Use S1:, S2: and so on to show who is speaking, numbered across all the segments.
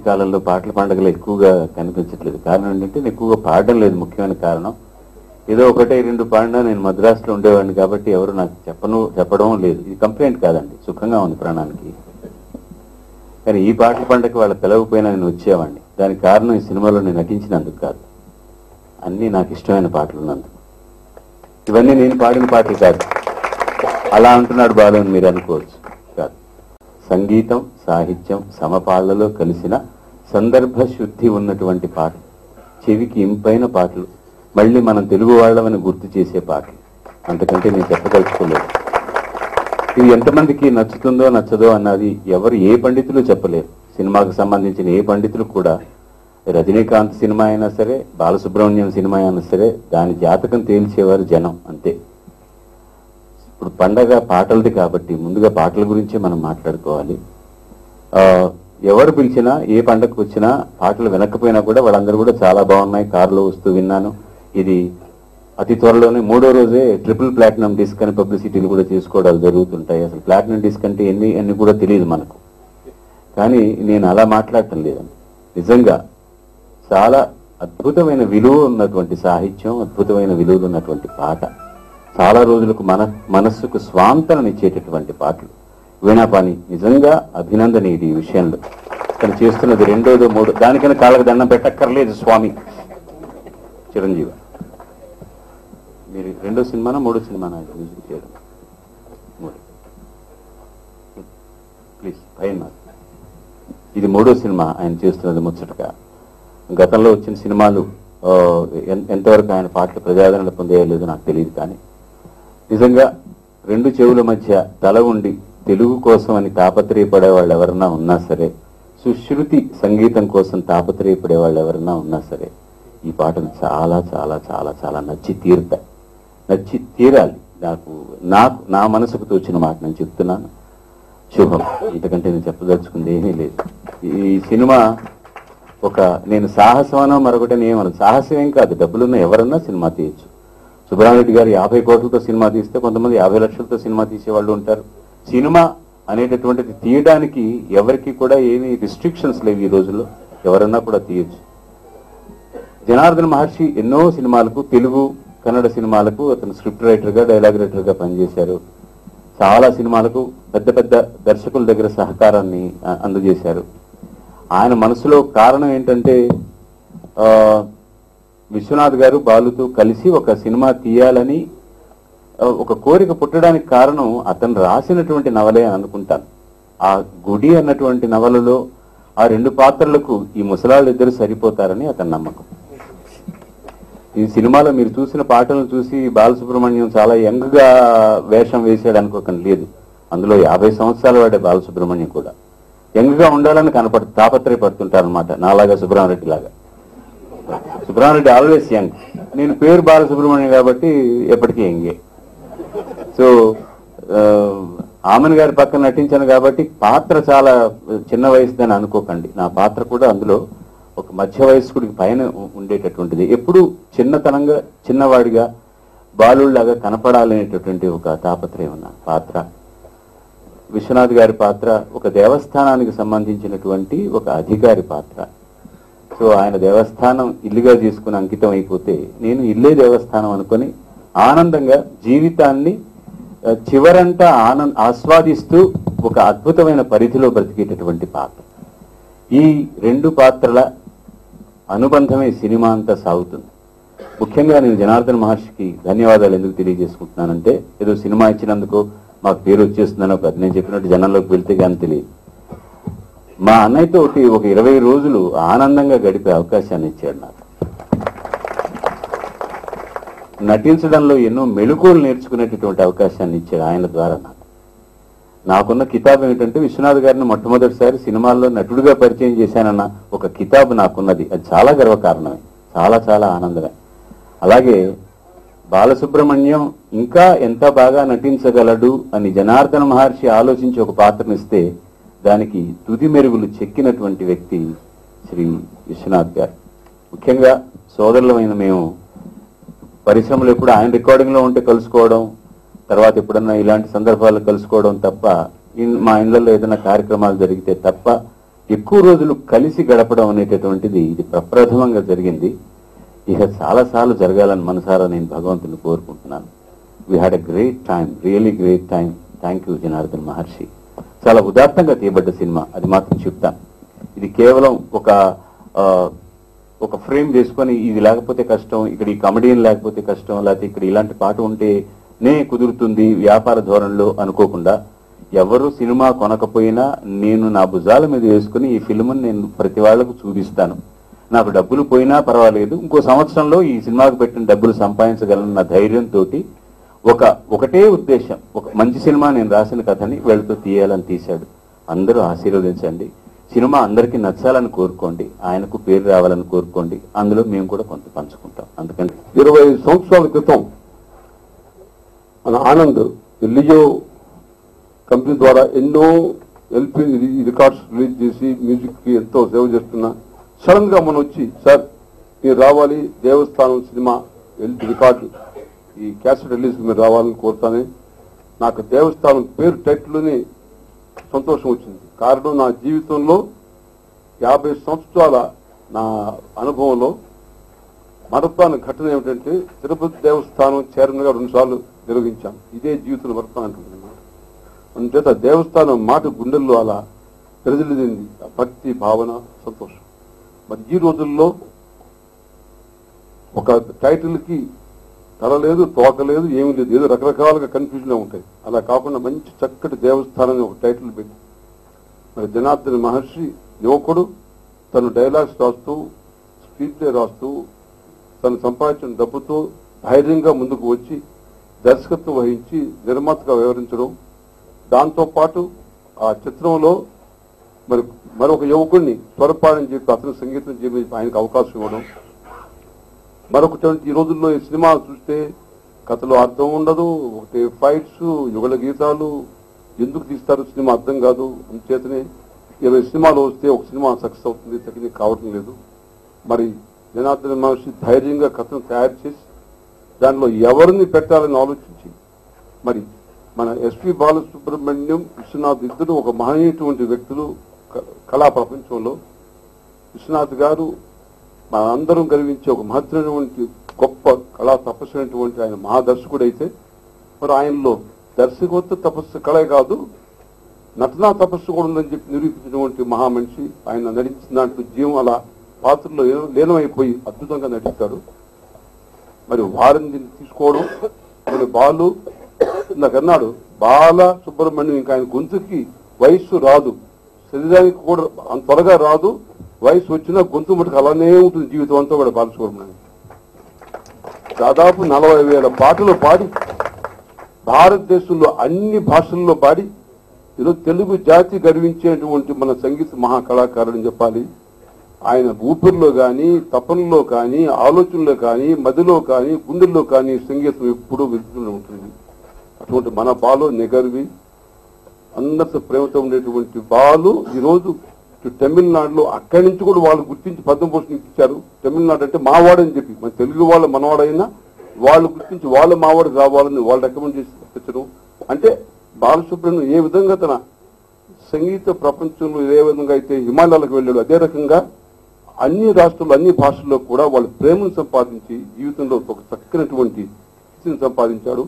S1: కాలంలో పాటల పండుగలు ఎక్కువగా కనిపించట్లేదు. కారణం ఏంటంటే నేను ఎక్కువగా పాడడం లేదు. ముఖ్యమైన కారణం ఏదో ఒకటే రెండు పాడినా నేను మద్రాసులో ఉండేవాడిని కాబట్టి ఎవరు నాకు చెప్పడం లేదు. ఇది కంప్లైంట్ కాదండి, సుఖంగా ఉంది ప్రాణానికి. కానీ ఈ పాటల పండుగకి వాళ్ళ పిలవకపోయినా నేను వచ్చేవాడిని. దానికి కారణం ఈ సినిమాలో నేను నటించినందుకు కాదు, అన్నీ నాకు ఇష్టమైన పాటలు ఉన్నందుకు. ఇవన్నీ నేను పాడిన పాటలు కాదు. అలా అంటున్నాడు బాలు అని మీరు అనుకోవచ్చు. కాదు, సంగీతం సాహిత్యం సమపాళ్లలో కలిసిన సందర్భ శుద్ధి ఉన్నటువంటి పాటలు, చెవికి ఇంపైన పాటలు, మళ్ళీ మనం తెలుగు వాళ్ళమని గుర్తు చేసే పాటలు. అంతకంటే నేను చెప్పదలుచుకోలేదు. ఇది ఎంతమందికి నచ్చుతుందో నచ్చదో అన్నది ఎవరు ఏ పండితులు చెప్పలేరు. సినిమాకు సంబంధించిన ఏ పండితులు కూడా, రజనీకాంత్ సినిమా అయినా సరే, బాలసుబ్రహ్మణ్యం సినిమా అయినా సరే, దాని జాతకం తేల్చేవారు జనం అంతే. ఇప్పుడు పండగ పాటలది కాబట్టి ముందుగా పాటల గురించే మనం మాట్లాడుకోవాలి. ఎవరు పిలిచినా ఏ పండగకు వచ్చినా పాటలు వినకపోయినా కూడా వాళ్ళందరూ కూడా చాలా బాగున్నాయి, కారులో వస్తూ విన్నాను. ఇది అతి త్వరలోనే 3వ రోజే ట్రిపుల్ ప్లాటినం డిస్క్ అని పబ్లిసిటీలు కూడా చేసుకోవడాలు జరుగుతుంటాయి. అసలు ప్లాటినం డిస్క్ అంటే ఎన్ని కూడా తెలియదు మనకు. కానీ నేను అలా మాట్లాడటం లేదండి. నిజంగా చాలా అద్భుతమైన విలువ ఉన్నటువంటి సాహిత్యం, అద్భుతమైన విలువలు ఉన్నటువంటి పాట, చాలా రోజులకు మనస్సుకు స్వాంతననిచ్చేటటువంటి పాటలు. వీణాపాని నిజంగా అభినందనీయుడు ఈ విషయంలో. తను చేస్తున్నది రెండోదో మూడో, దానికైనా కాళ్ళకు దండం పెట్టక్కర్లేదు స్వామి. చిరంజీవి మీరు రెండో సినిమానా మూడో సినిమానా మ్యూజిక్ చేయడం? ప్లీజ్ భయం. ఇది మూడో సినిమా ఆయన చేస్తున్నది ముచ్చటగా. గతంలో వచ్చిన సినిమాలు ఎంతవరకు ఆయన పాటలు ప్రజాదరణ పొందేయలేదో నాకు తెలియదు. కానీ నిజంగా రెండు చెవుల మధ్య తల ఉండి తెలుగు కోసం అని తాపత్రయపడే వాళ్ళు ఎవరన్నా ఉన్నా సరే, సుశ్రుతి సంగీతం కోసం తాపత్రయపడే వాళ్ళు ఎవరన్నా ఉన్నా సరే, ఈ పాటను చాలా చాలా చాలా చాలా నచ్చి తీరాలి. నా మనసుకు తోచిన మాట నేను చెప్తున్నాను. శుభం. ఇంతకంటే నేను చెప్పదలుచుకుంది ఏమీ లేదు. ఈ సినిమా నేను సాహసమనో మరొకటి ఏమను, సాహసం ఏం కాదు. డబ్బులున్న ఎవరన్నా సినిమా తీయచ్చు. సుబ్రహ్మణ్యం గారు 50 కోట్లతో సినిమా తీస్తే కొంతమంది 50 లక్షలతో సినిమా తీసేవాళ్ళు ఉంటారు. సినిమా అనేటటువంటిది తీయడానికి ఎవరికి కూడా ఏమీ రిస్ట్రిక్షన్స్ లేవు. ఈ రోజుల్లో ఎవరన్నా కూడా తీయచ్చు. జనార్దన్ మహర్షి ఎన్నో సినిమాలకు, తెలుగు కన్నడ సినిమాలకు అతను స్క్రిప్ట్ రైటర్గా, డైలాగ్ రైటర్గా పనిచేశారు. చాలా సినిమాలకు పెద్ద పెద్ద దర్శకుల దగ్గర సహకారాన్ని అందజేశారు. ఆయన మనసులో కారణం ఏంటంటే, విశ్వనాథ్ గారు బాలుతో కలిసి ఒక సినిమా తీయాలని ఒక కోరిక పుట్టడానికి కారణం అతను రాసినటువంటి నవలే అనుకుంటాను. ఆ గుడి అన్నటువంటి నవలలో ఆ రెండు పాత్రలకు ఈ ముసలాళ్ళు ఇద్దరు సరిపోతారని అతని నమ్మకం. ఈ సినిమాలో మీరు చూసిన పాటలను చూసి బాలసుబ్రహ్మణ్యం చాలా యంగ్గా వేషం వేసాడు అనుకోకండి, లేదు. అందులో 50 సంవత్సరాల వాడే బాలసుబ్రహ్మణ్యం కూడా యంగ్గా ఉండాలని తాపత్రయపడుతుంటారు అనమాట. నాలాగా సుబ్రహ్మరెడ్డి లాగా. Subrahma Reddy always young. నేను పేరు బాలసుబ్రహ్మణ్యం కాబట్టి ఎప్పటికీ యంగే. సో ఆమెన్ గారి పక్కన నటించాను కాబట్టి పాత్ర చాలా చిన్న వయసుదని అనుకోకండి. నా పాత్ర కూడా అందులో ఒక మధ్య వయస్కుడికి పైన ఉండేటటువంటిది. ఎప్పుడు చిన్నతనంగా చిన్నవాడిగా బాలుళ్లాగా కనపడాలనేటటువంటి ఒక తాపత్రయం ఉన్న పాత్ర. విశ్వనాథ్ గారి పాత్ర ఒక దేవస్థానానికి సంబంధించినటువంటి ఒక అధికారి పాత్ర. సో ఆయన దేవస్థానం ఇల్లుగా తీసుకుని అంకితం అయిపోతే నేను ఇల్లే దేవస్థానం అనుకొని ఆనందంగా జీవితాన్ని చివరంతా ఆస్వాదిస్తూ ఒక అద్భుతమైన పరిధిలో బ్రతికేటటువంటి పాత్ర. ఈ రెండు పాత్రల అనుబంధమే సినిమా అంతా సాగుతుంది. ముఖ్యంగా నేను జనార్దన్ మహర్షికి ధన్యవాదాలు ఎందుకు తెలియజేసుకుంటున్నానంటే, ఏదో సినిమా ఇచ్చినందుకు మాకు పేరు వచ్చేస్తుందని ఒక నేను చెప్పినట్టు జనంలోకి వెళ్తే కానీ తెలియదు. మా అన్నయ్యతో ఒక 20 రోజులు ఆనందంగా గడిపే అవకాశాన్ని ఇచ్చాడు నాకు. నటించడంలో ఎన్నో మెళుకువలు నేర్చుకునేటటువంటి అవకాశాన్ని ఇచ్చాడు ఆయన ద్వారా నాకున్న కితాబ్ ఏమిటంటే, విశ్వనాథ్ గారిని మొట్టమొదటిసారి సినిమాల్లో నటుడిగా పరిచయం చేశానన్న ఒక కితాబ్ నాకున్నది. అది చాలా గర్వకారణమే, చాలా చాలా ఆనందమే. అలాగే బాలసుబ్రహ్మణ్యం ఇంకా ఎంత బాగా నటించగలడు అని జనార్దన మహర్షి ఆలోచించి ఒక పాత్రనిస్తే దానికి తుది మెరుగులు చెక్కినటువంటి వ్యక్తి శ్రీ విశ్వనాథ్ గారు. ముఖ్యంగా సోదరులమైన మేము పరిశ్రమలు ఎప్పుడు ఆయన రికార్డింగ్ లో ఉంటే కలుసుకోవడం, తర్వాత ఎప్పుడన్నా ఇలాంటి సందర్భాల్లో కలుసుకోవడం తప్ప, మా ఇళ్లలో ఏదైనా కార్యక్రమాలు జరిగితే తప్ప ఎక్కువ రోజులు కలిసి గడపడం అనేటటువంటిది ఇది ప్రప్రథమంగా జరిగింది. ఇక చాలాసార్లు జరగాలని మనసారా నేను భగవంతుని కోరుకుంటున్నాను. We had a great time, really great time. Thank you Janardhan Maharshi. చాలా ఉదాత్తంగా తీయబడ్డ సినిమా, అది మాత్రం చెప్తాను. ఇది కేవలం ఒక ఫ్రేమ్ చేసుకొని ఇది లేకపోతే కష్టం, ఇక్కడ ఈ కమెడియన్ లేకపోతే కష్టం, లేకపోతే ఇక్కడ ఇలాంటి పాట ఉంటేనే కుదురుతుంది వ్యాపార ధోరణిలో అనుకోకుండా, ఎవరు సినిమా కొనకపోయినా నేను నా భుజాల మీద వేసుకుని ఈ ఫిల్మ్ని నేను ప్రతి వాళ్లకు చూపిస్తాను. నాకు డబ్బులు పోయినా పర్వాలేదు, ఇంకో సంవత్సరంలో ఈ సినిమాకు పెట్టిన డబ్బులు సంపాదించగలన్న ధైర్యంతో ఒకటే ఉద్దేశం, ఒక మంచి సినిమా నేను రాసిన కథని వీళ్ళతో తీయాలని తీశాడు. అందరూ ఆశీర్వదించండి. సినిమా అందరికీ నచ్చాలని కోరుకోండి, ఆయనకు పేరు రావాలని కోరుకోండి. అందులో మేము కూడా కొంత పంచుకుంటాం. అందుకని
S2: 20 సంవత్సరాల క్రితం మన ఆనంద్ లిజో కంపెనీ ద్వారా ఎన్నో ఎల్పి రికార్డ్స్ రిలీజ్ చేసి మ్యూజిక్ కి ఎంతో సేవ చేస్తున్నా, సడన్ గా మనం వచ్చి సార్ మీరు రావాలి, దేవస్థానం సినిమా రికార్డు ఈ క్యాసెట్ రిలీజ్ మీరు రావాలని కోరుతానే. నాకు దేవస్థానం పేరు టైటిల్లోనే సంతోషం వచ్చింది. కారణం, నా జీవితంలో 50 సంవత్సరాల నా అనుభవంలో మరపురాని ఘటన ఏమిటంటే, తిరుపతి దేవస్థానం చైర్మన్ గా 2 సార్లు నిర్వహించాను. ఇదే జీవితంలో మరపురాని అంటున్నాను. అందుచేత దేవస్థానం మాట గుండెల్లో అలా ప్రజలింది, భక్తి భావన సంతోషం. మరి ఈ రోజుల్లో ఒక టైటిల్ కి తల లేదు, తోక లేదు, ఏమీ లేదు, ఏదో రకరకాలుగా కన్ఫ్యూజన్ ఉంటాయి. అలా కాకుండా మంచి చక్కటి దేవస్థానాన్ని ఒక టైటిల్ పెట్టి, మరి జనార్దన్ మహర్షి యువకుడు తను డైలాగ్స్ రాస్తూ స్క్రీన్ ప్లే రాస్తూ తను సంపాదించిన డబ్బుతో ధైర్యంగా ముందుకు వచ్చి దర్శకత్వం వహించి నిర్మాతగా వ్యవహరించడం, దాంతోపాటు ఆ చిత్రంలో మరొక యువకుడిని స్వరపాడని చెప్పి అతను సంగీతం చెప్పి ఆయనకు అవకాశం ఇవ్వడం. మరొకటి ఈ రోజుల్లో ఈ సినిమా చూస్తే కథలో అర్థం ఉండదు, ఒకటి ఫైట్స్, యుగల గీతాలు, ఎందుకు తీస్తారు సినిమా అర్థం కాదు. అందుచేతనే 20 సినిమాలు వస్తే ఒక సినిమా సక్సెస్ అవుతుంది, తగిన కావటం లేదు. మరి జనార్దన్ మహర్షి ధైర్యంగా కథను తయారు చేసి దానిలో ఎవరిని పెట్టాలని ఆలోచించి, మరి మన ఎస్పి బాలసుబ్రహ్మణ్యం, విశ్వనాథ్ ఇద్దరు ఒక మహనీయటువంటి వ్యక్తులు కళా ప్రపంచంలో. విశ్వనాథ్ గారు మన అందరం గర్వించే ఒక మహత్తరమైనటువంటి గొప్ప కళా తపస్సునటువంటి ఆయన మహాదర్శకుడైతే, మరి ఆయనలో దర్శకత్వ తపస్సు కళే కాదు, నటనా తపస్సు కూడా ఉందని చెప్పి నిరూపించినటువంటి మహామనిషి. ఆయన నటించిన దాంట్లో జీవం అలా పాత్రలో లీనమైపోయి అద్భుతంగా నటిస్తాడు. మరి వారిని తీసుకోవడం, మరి బాలు నాకన్నాడు, బాల సుబ్రహ్మణ్యం ఇంకా ఆయన గొంతుకి వయస్సు రాదు, శరీరానికి కూడా అంత త్వరగా రాదు, వయసు వచ్చినా గొంతు మటుకు అలానే ఉంటుంది జీవితం అంతా కూడా. బాలసుబ్రహ్మణ్యం దాదాపు 40,000 పాటలు పాడి భారతదేశంలో అన్ని భాషల్లో పాడి ఈరోజు తెలుగు జాతి గర్వించేటువంటి మన సంగీత మహాకళాకారుని చెప్పాలి. ఆయన ఊపిరిలో కానీ, తపనలో కానీ, ఆలోచనలో కానీ, మదిలో కానీ, గుండెల్లో కానీ సంగీతం ఎప్పుడూ వెళ్తూనే ఉంటుంది. అటువంటి మన బాలు నిగర్వి, అందరితో ప్రేమతో ఉండేటువంటి బాలు ఈరోజు తమిళనాడులో అక్కడి నుంచి కూడా వాళ్ళు గుర్తించి పద్మభూషణ్ ఇచ్చారు. తమిళనాడు అంటే మావాడని చెప్పి మన తెలుగు వాళ్ళ మనవాడైనా వాళ్ళు గుర్తించి వాళ్ళ మావాడు కావాలని వాళ్ళు రికమెండ్ చేసి తెచ్చడం. అంటే బాలసుబ్రహ్మణ్యం ఏ విధంగా తన సంగీత ప్రపంచంలో ఏ విధంగా అయితే హిమాలయాలకు వెళ్ళాడు, అదే రకంగా అన్ని రాష్ట్రాల్లో అన్ని భాషల్లో కూడా వాళ్ళు ప్రేమను సంపాదించి జీవితంలో ఒక చక్కనటువంటి స్థితిని సంపాదించాడు.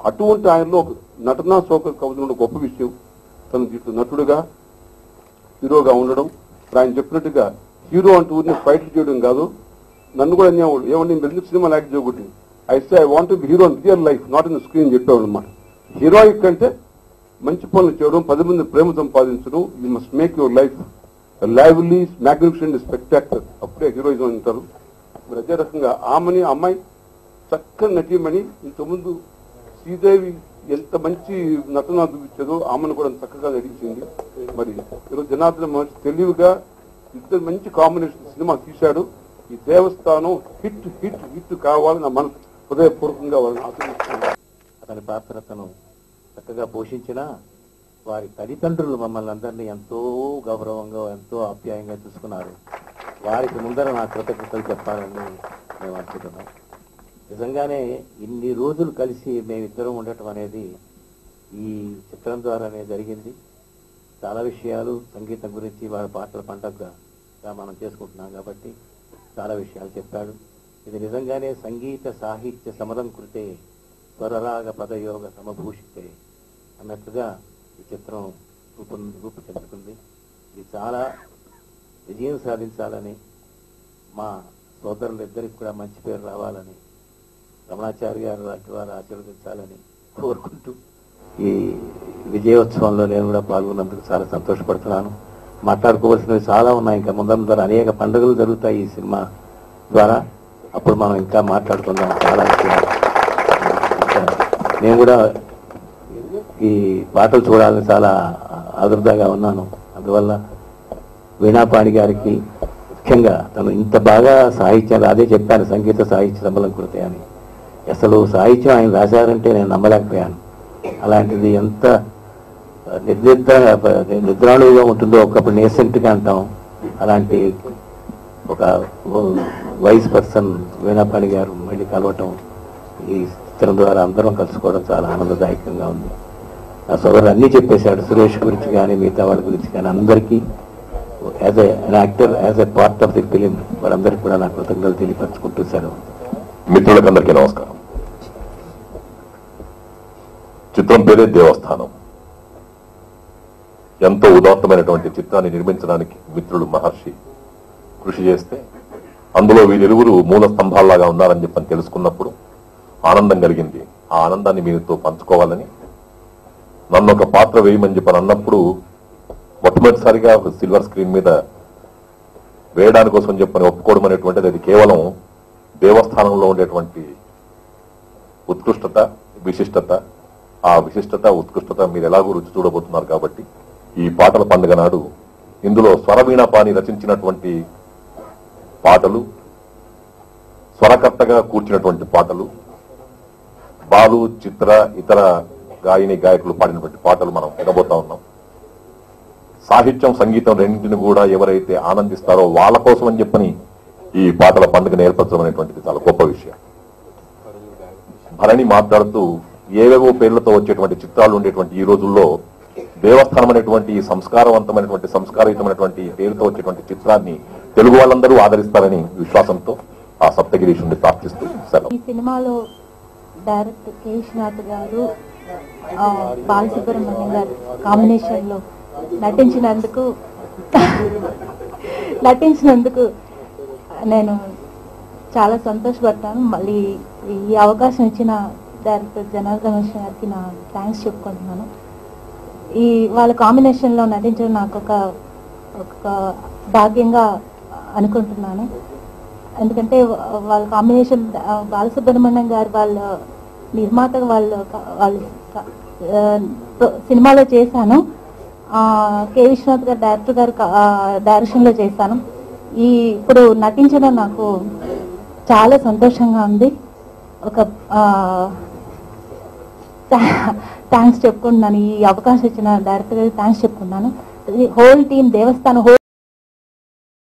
S2: అటువంటి ఆయనలో ఒక నటనా సౌకర్య కవచంలో గొప్ప విషయం తన జీవితం నటుడుగా హీరోగా ఉండడం. ఆయన చెప్పినట్టుగా హీరో అంటూ ఊరిని ఫైట్లు చేయడం కాదు. నన్ను కూడా అనేవాడు, ఏమంటే నేను ఎందుకు సినిమా యాక్ట్ చేయకూడదు, అయితే I want be hero in real life not in screen చెప్పేవాడు అనమాట. హీరోయిక్ అంటే మంచి పనులు చేయడం, 10 మంది ప్రేమ సంపాదించడం. You must make your life lively magnificent spectacular, అప్పుడే హీరోయిజం అంటారు. మరి అదే రకంగా ఆమెని అమ్మాయి చక్కని నటీమణి. ఇంతకుముందు శ్రీదేవి ఎంత మంచి నటన చూపించేదో ఆమెను కూడా చక్కగా నటించింది. మరి ఈరోజు జనార్దన మహర్షి తెలివిగా ఇద్దరు మంచి కాంబినేషన్ సినిమా తీశాడు. ఈ దేవస్థానం హిట్ హిట్ హిట్ కావాలని నా మనసు హృదయపూర్వకంగా వాళ్ళని ఆశీర్వదిస్తున్నాను.
S1: అతని పాత్ర తను చక్కగా పోషించిన వారి తల్లిదండ్రులు మమ్మల్ని అందరినీ ఎంతో గౌరవంగా ఎంతో ఆప్యాయంగా చూసుకున్నారు. వారికి ముందర నా కృతజ్ఞతలు చెప్పాలని మేము అనుకుంటున్నాం. నిజంగానే ఇన్ని రోజులు కలిసి మేమిద్దరం ఉండటం అనేది ఈ చిత్రం ద్వారానే జరిగింది. చాలా విషయాలు సంగీతం గురించి వారి పాటల పండగగా మనం చేసుకుంటున్నాం కాబట్టి చాలా విషయాలు చెప్పాడు. ఇది నిజంగానే సంగీత సాహిత్య సమరం కృతే స్వరరాగ పదయోగ సమభూషితే అన్నట్టుగా ఈ చిత్రం రూపు చెందుతుంది. ఇది చాలా విజయం సాధించాలని, మా సోదరులిద్దరికి కూడా మంచి పేరు రావాలని, రమణాచారి గారు లాంటి వారు ఆశీర్వదించాలని కోరుకుంటూ ఈ విజయోత్సవంలో నేను కూడా పాల్గొన్నందుకు చాలా సంతోషపడుతున్నాను. మాట్లాడుకోవాల్సినవి చాలా ఉన్నాయి. ఇంకా ముందర అనేక పండుగలు జరుగుతాయి ఈ సినిమా ద్వారా. అప్పుడు మనం ఇంకా మాట్లాడుకుందాం చాలా విషయాలు. నేను కూడా ఈ పాటలు చూడాలని చాలా ఆదుర్దాగా ఉన్నాను. అందువల్ల వీణాపాణి గారికి ముఖ్యంగా తను ఇంత బాగా సాహిత్యాలు, అదే చెప్పాను సంగీత సాహిత్య సమలం కృతే అని. అసలు సాహిత్యం ఆయన రాశారంటే నేను నమ్మలేకపోయాను. అలాంటిది ఎంత నిద్రాణువుగా ఉంటుందో, ఒకప్పుడు నేసెంట్గా అంటాం, అలాంటి ఒక వైస్ పర్సన్ వీణాపాణి గారు మళ్ళీ కలవటం, ఈ చిత్రం ద్వారా అందరం కలుసుకోవడం చాలా ఆనందదాయకంగా ఉంది. నా సోదరుడు అన్నీ చెప్పేశాడు, సురేష్ గురించి కానీ మిగతా వాళ్ళ గురించి కానీ. అందరికీ as an actor, as a part of the film వాళ్ళందరికీ కూడా నా కృతజ్ఞతలు తెలియపరచుకుంటూ సెలవు.
S3: మిత్రులకందరికీ నమస్కారం. చిత్రం పేరే దేవస్థానం. ఎంతో ఉదాత్తమైనటువంటి చిత్రాన్ని నిర్మించడానికి మిత్రుడు మహర్షి కృషి చేస్తే అందులో వీరిరువురు మూల స్తంభాల్లాగా ఉన్నారని చెప్పని తెలుసుకున్నప్పుడు ఆనందం కలిగింది. ఆ ఆనందాన్ని మీతో పంచుకోవాలని, నన్ను ఒక పాత్ర వేయమని చెప్పని అన్నప్పుడు మొట్టమొదటిసారిగా సిల్వర్ స్క్రీన్ మీద వేయడానికి కోసం చెప్పని ఒప్పుకోవడం అనేటువంటిది అది కేవలం దేవస్థానంలో ఉండేటువంటి ఉత్కృష్టత, విశిష్టత. ఆ విశిష్టత, ఉత్కృష్టత మీరు ఎలాగో రుచి చూడబోతున్నారు కాబట్టి ఈ పాటల పండుగ నాడు ఇందులో స్వరవీణాపాణి రచించినటువంటి పాటలు, స్వరకర్తగా కూర్చున్నటువంటి పాటలు, బాలు, చిత్ర, ఇతర గాయని గాయకులు పాడినటువంటి పాటలు మనం వినబోతా ఉన్నాం. సాహిత్యం, సంగీతం రెండింటిని కూడా ఎవరైతే ఆనందిస్తారో వాళ్ళ కోసం అని చెప్పని ఈ పాటల పండుగను ఏర్పరచడం అనేటువంటిది చాలా గొప్ప విషయం. భరణి మాట్లాడుతూ ఏవేవో పేర్లతో వచ్చేటువంటి చిత్రాలు ఉండేటువంటి ఈ రోజుల్లో దేవస్థానం అనేటువంటి సంస్కారవంతమైనటువంటి, సంస్కారయుతమైనటువంటి పేరుతో వచ్చేటువంటి చిత్రాన్ని తెలుగు వాళ్ళందరూ ఆదరిస్తారని విశ్వాసంతో ఆ సప్తగిరీషుని ప్రార్థిస్తూ సెలవు.
S4: ఈ సినిమాలో డైరెక్టర్ కే విశ్వనాథ్ గారు, బాలసుబ్రహ్మణ్యం గారు కాంబినేషన్ లో నటించినందుకు నేను చాలా సంతోషపడతాను. మళ్ళీ ఈ అవకాశం ఇచ్చిన డైరెక్టర్ జనార్దన మహర్షి గారికి నా థ్యాంక్స్ చెప్పుకుంటున్నాను. వాళ్ళ కాంబినేషన్లో నటించడం నాకు ఒక భాగ్యంగా అనుకుంటున్నాను. ఎందుకంటే వాళ్ళ కాంబినేషన్, బాలసుబ్రహ్మణ్యం గారు వాళ్ళ నిర్మాతగా వాళ్ళు సినిమాలో చేశాను, కే విశ్వనాథ్ గారు డైరెక్టర్ గారు డైరెక్షన్లో చేశాను. ఇప్పుడు నటించడం నాకు చాలా సంతోషంగా ఉంది. ఒక థ్యాంక్స్ చెప్పుకుంటున్నాను. ఈ అవకాశం ఇచ్చిన డైరెక్టర్ గారికి థ్యాంక్స్ చెప్పుకున్నాను. హోల్ టీం, దేవస్థానం